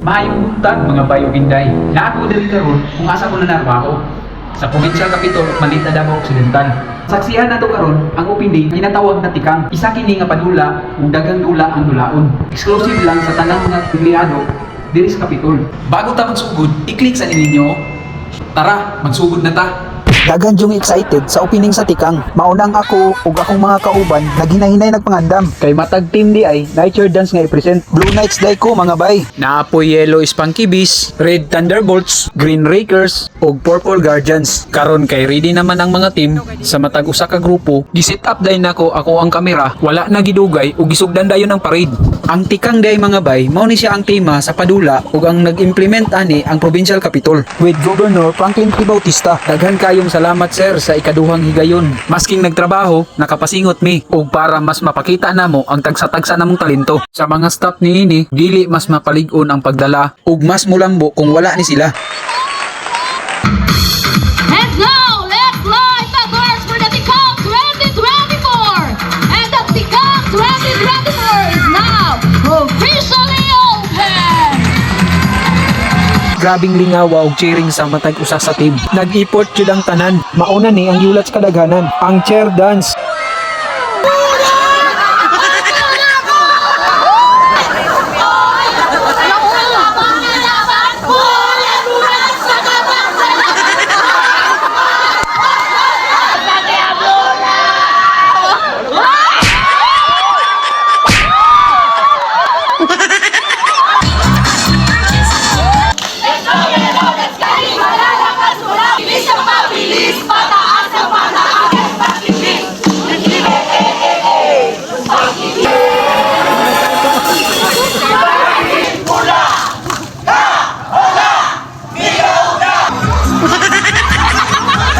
Maayong buntag mga bayoginday. Naako diri karon kung asa ko na narbaho sa Provincial Capital ug Manita Davao Occidental. Saksihan nato karon ang opindi ginatawag na tikang. Isa kini nga padula ug daghang dula ang dulaon. Exclusive lang sa tanang mga empleyado diri sa Capitol. Bago ta magsugod, i-click sa ninyo. Tara, magsugod na ta. Dagan jung excited sa opening sa tikang. Maunang ako ug akong mga kauban naghinay-hinay nagpangandam. Kay matag team di ay nature dance nga i-present. Blue Knights day ko mga bay. Naapoy yellow Spunky Bees, red Thunderbolts, green Rakers, ug purple Guardians. Karon kay ready naman ang mga team sa matag usa ka grupo. Gi-set up dayon nako ako ang kamera, wala na gidugay ug gisugdan dayon ang parade. Ang tikang day mga bay, mao ni siya ang tema sa padula ug ang nag-implement ani ang Provincial Capitol With Governor Franklin P. Bautista. Daghan kayong salamat sir sa ikaduhang higayon. Masking nagtrabaho, nakapasingot mi ug para mas mapakita namo ang tagsa-tagsa namong talento. Sa mga staff niini, dili mas mapalig-on ang pagdala ug mas mulambo kung wala ni sila. And now, let's light the doors for the Tikang 2024! And the Tikang 2024 is now officially open! Grabing lingawa ug cheering sa matag usa sa team. Nag-effort jud ang tanan. Mauna ni ang yulat sa kadaghanan. Ang chair dance.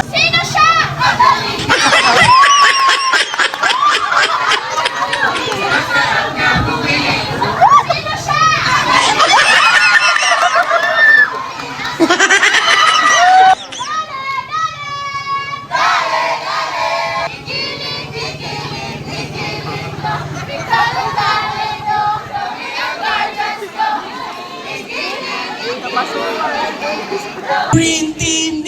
Sino siya? Sino siya? Green Team